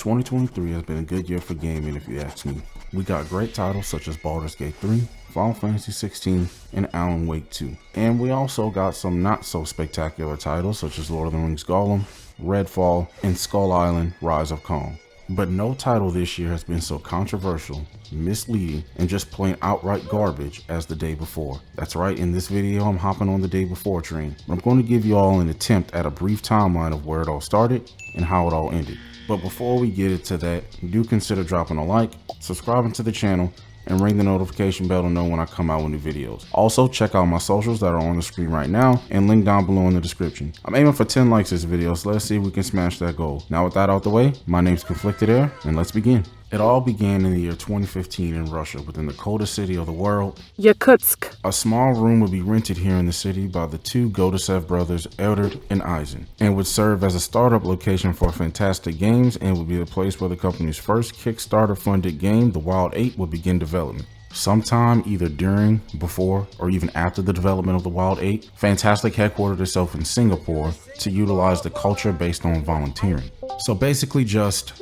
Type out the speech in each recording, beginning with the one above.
2023 has been a good year for gaming if you ask me. We got great titles such as Baldur's Gate 3, Final Fantasy 16, and Alan Wake 2. And we also got some not so spectacular titles such as Lord of the Rings Gollum, Redfall, and Skull Island Rise of Kong. But no title this year has been so controversial, misleading, and just plain outright garbage as the day before. That's right, in this video I'm hopping on the day before train. I'm going to give you all an attempt at a brief timeline of where it all started and how it all ended. But before we get into that, do consider dropping a like, subscribing to the channel, and ring the notification bell to know when I come out with new videos. Also, check out my socials that are on the screen right now and link down below in the description. I'm aiming for 10 likes this video, so let's see if we can smash that goal. Now with that out the way, my name's Conflicted Air, and let's begin. It all began in the year 2015 in Russia, within the coldest city of the world, Yakutsk. A small room would be rented here in the city by the two Godasev brothers, Eldred and Eisen, and would serve as a startup location for Fntastic Games and would be the place where the company's first Kickstarter-funded game, The Wild 8, would begin development. Sometime either during, before, or even after the development of The Wild 8, Fntastic headquartered itself in Singapore to utilize the culture based on volunteering. So basically just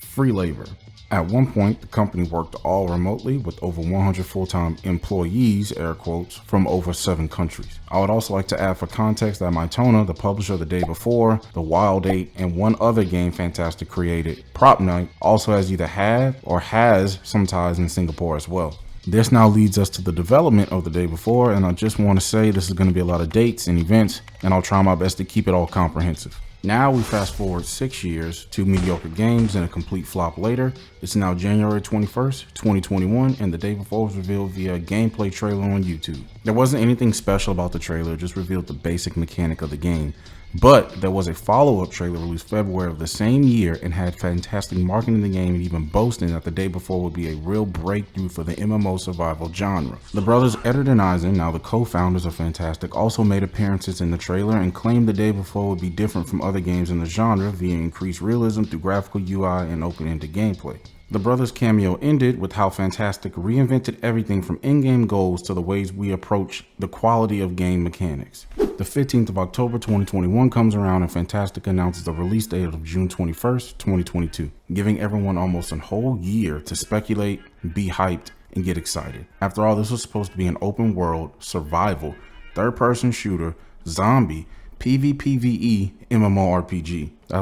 free labor. At one point, the company worked all remotely with over 100 full-time employees, air quotes, from over 7 countries. I would also like to add for context that Mytona, the publisher the day before, The Wild 8, and one other game Fntastic created, Prop Night, also has either had or has some ties in Singapore as well. This now leads us to the development of the day before, and I just want to say this is going to be a lot of dates and events, and I'll try my best to keep it all comprehensive. Now we fast forward 6 years, 2 mediocre games and a complete flop later. It's now January 21st, 2021, and the day before was revealed via a gameplay trailer on YouTube. There wasn't anything special about the trailer, it just revealed the basic mechanic of the game. But there was a follow-up trailer released February of the same year and had fantastic marketing in the game and even boasting that the day before would be a real breakthrough for the MMO survival genre. The brothers Eldred and Eisen, now the co-founders of Fntastic, also made appearances in the trailer and claimed the day before would be different from other games in the genre via increased realism through graphical UI and open-ended gameplay. The brothers' cameo ended with how Fntastic reinvented everything from in-game goals to the ways we approach the quality of game mechanics. The 15th of October 2021 comes around and Fntastic announces the release date of June 21st, 2022, giving everyone almost a whole year to speculate, be hyped, and get excited. After all, this was supposed to be an open world, survival, third-person shooter, zombie, PvPvE MMORPG. That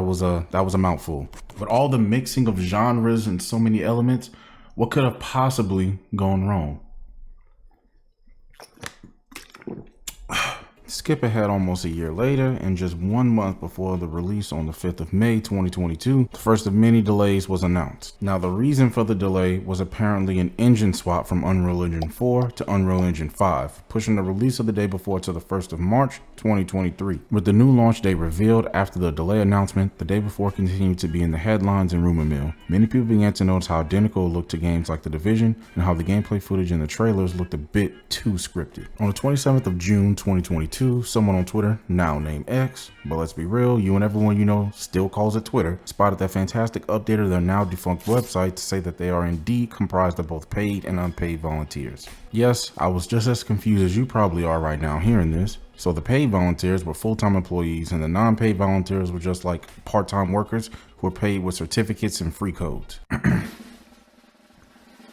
was a mouthful. But all the mixing of genres and so many elements, what could have possibly gone wrong? Skip ahead almost a year later, and just 1 month before the release on the 5th of May 2022, the first of many delays was announced. Now the reason for the delay was apparently an engine swap from Unreal Engine 4 to Unreal Engine 5, pushing the release of the day before to the 1st of March 2023. With the new launch date revealed after the delay announcement, the day before continued to be in the headlines and rumor mill. Many people began to notice how identical it looked to games like The Division and how the gameplay footage in the trailers looked a bit too scripted. On the 27th of June 2022, someone on Twitter, now named X, but let's be real, you and everyone you know still calls it Twitter, spotted that Fntastic updated their now defunct website to say that they are indeed comprised of both paid and unpaid volunteers. Yes, I was just as confused as you probably are right now hearing this. So the paid volunteers were full-time employees and the non-paid volunteers were just like part-time workers who were paid with certificates and free codes.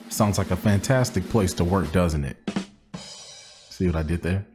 Sounds like a fantastic place to work, doesn't it? See what I did there?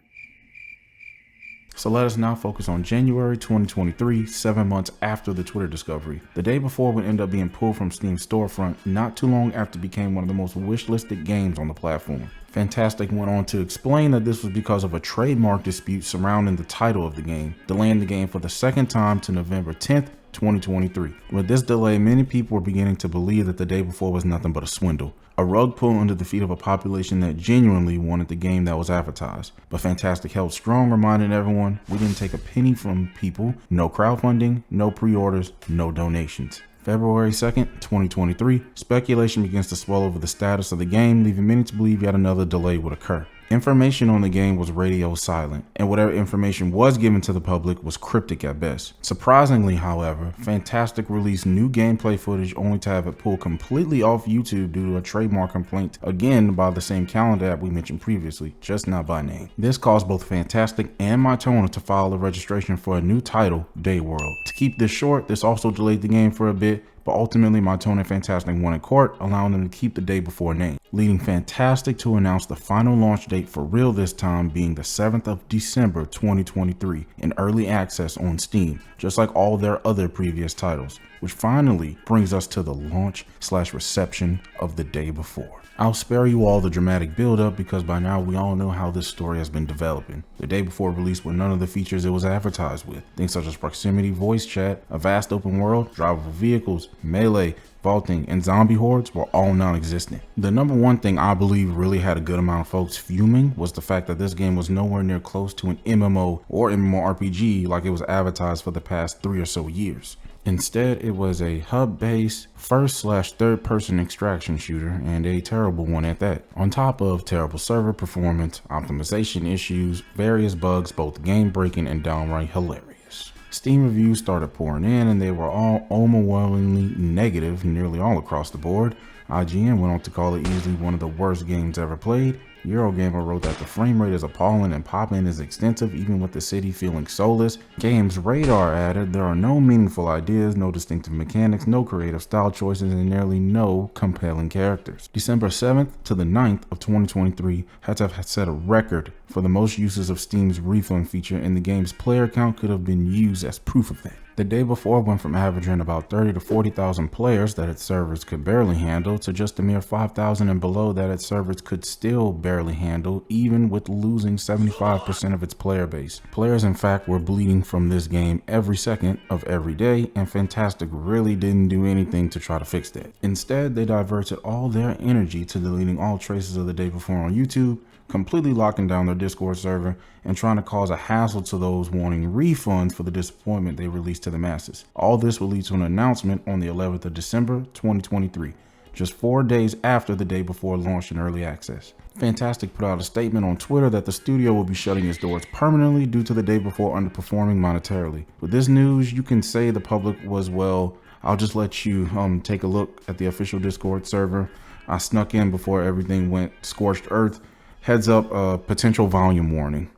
So let us now focus on January 2023, 7 months after the Twitter discovery. The day before would end up being pulled from Steam's storefront not too long after it became one of the most wishlisted games on the platform. Fntastic went on to explain that this was because of a trademark dispute surrounding the title of the game, delaying the game for the second time to November 10th, 2023. With this delay, many people were beginning to believe that the day before was nothing but a swindle, a rug pull under the feet of a population that genuinely wanted the game that was advertised. But Fntastic held strong, reminding everyone, we didn't take a penny from people, no crowdfunding, no pre-orders, no donations. February 2nd, 2023, speculation begins to swell over the status of the game, leaving many to believe yet another delay would occur. Information on the game was radio silent, and whatever information was given to the public was cryptic at best. Surprisingly, however, Fntastic released new gameplay footage only to have it pulled completely off YouTube due to a trademark complaint, again by the same calendar app we mentioned previously, just not by name. This caused both Fntastic and Mytona to file a registration for a new title, Dayworld. To keep this short, this also delayed the game for a bit, but but ultimately my tone and Fntastic won in court, allowing them to keep the day before name, leading Fntastic to announce the final launch date for real this time being the 7th of December 2023 in early access on Steam, just like all their other previous titles, which finally brings us to the launch/reception of the day before. I'll spare you all the dramatic build-up because by now we all know how this story has been developing. The day before release were none of the features it was advertised with. Things such as proximity voice chat, a vast open world, drivable vehicles, melee, vaulting, and zombie hordes were all non-existent. The number one thing I believe really had a good amount of folks fuming was the fact that this game was nowhere near close to an MMO or MMORPG like it was advertised for the past 3 or so years. Instead, it was a hub-based first/third person extraction shooter, and a terrible one at that. On top of terrible server performance, optimization issues, various bugs, both game-breaking and downright hilarious. Steam reviews started pouring in, and they were all overwhelmingly negative nearly all across the board. IGN went on to call it easily one of the worst games ever played. EuroGamer wrote that the frame rate is appalling and pop-in is extensive even with the city feeling soulless. Gamesradar added, there are no meaningful ideas, no distinctive mechanics, no creative style choices, and nearly no compelling characters. December 7th to the 9th of 2023 had to have set a record for the most uses of Steam's refund feature, and the game's player count could have been used as proof of that. The day before went from averaging about 30 to 40,000 players that its servers could barely handle to just a mere 5,000 and below that its servers could still barely handle, even with losing 75% of its player base. Players in fact were bleeding from this game every second of every day, and Fntastic really didn't do anything to try to fix that. Instead, they diverted all their energy to deleting all traces of the day before on YouTube, completely locking down their Discord server, and trying to cause a hassle to those wanting refunds for the disappointment they released to the masses. All this will lead to an announcement on the 11th of December 2023, just 4 days after the day before launch in early access. Fntastic put out a statement on Twitter that the studio will be shutting its doors permanently due to the day before underperforming monetarily. With this news, you can say the public was, well, I'll just let you take a look at the official Discord server. I snuck in before everything went scorched earth. Heads up, potential volume warning.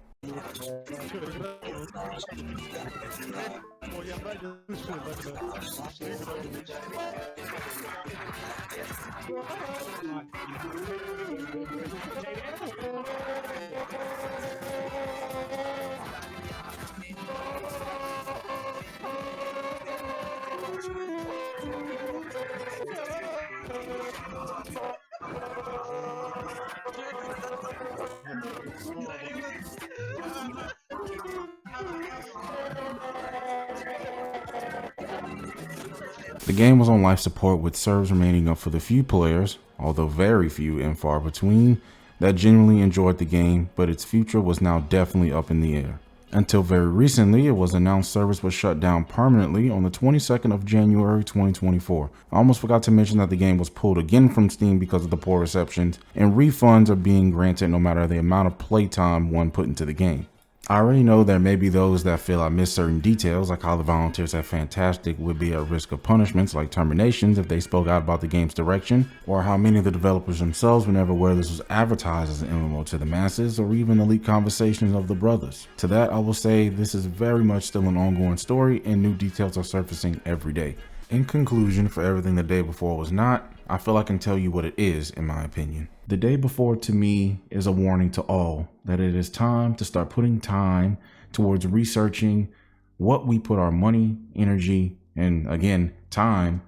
The game was on life support with servers remaining up for the few players, although very few and far between, that genuinely enjoyed the game, but its future was now definitely up in the air. Until very recently, it was announced service was shut down permanently on the 22nd of January 2024. I almost forgot to mention that the game was pulled again from Steam because of the poor receptions, and refunds are being granted no matter the amount of playtime one put into the game. I already know there may be those that feel I missed certain details, like how the volunteers at Fntastic would be at risk of punishments like terminations if they spoke out about the game's direction, or how many of the developers themselves were never aware this was advertised as an MMO to the masses, or even the leaked conversations of the brothers. To that I will say this is very much still an ongoing story and new details are surfacing every day. In conclusion, for everything the day before was not, I feel I can tell you what it is in my opinion. The day before to me is a warning to all that it is time to start putting time towards researching what we put our money, energy, and again, time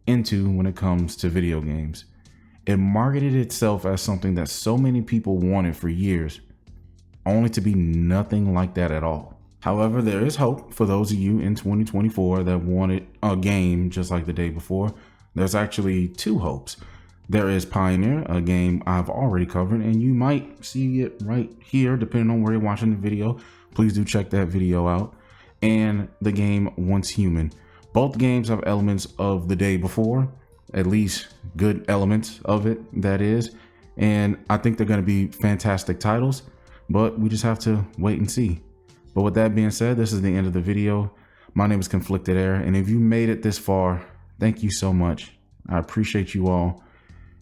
into when it comes to video games. It marketed itself as something that so many people wanted for years, only to be nothing like that at all. However, there is hope for those of you in 2024 that wanted a game just like the day before. There's actually two hopes. There is Pioneer, a game I've already covered, and you might see it right here depending on where you're watching the video. Please do check that video out. And the game Once Human. Both games have elements of the day before, at least good elements of it, that is. And I think they're going to be fantastic titles, but we just have to wait and see. But with that being said, this is the end of the video. My name is Conflicted Air, and if you made it this far, thank you so much. I appreciate you all.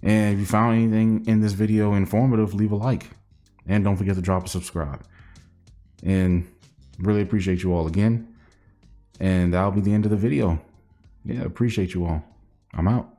And if you found anything in this video informative, leave a like. And don't forget to drop a subscribe. And really appreciate you all again. And that'll be the end of the video. Yeah, appreciate you all. I'm out.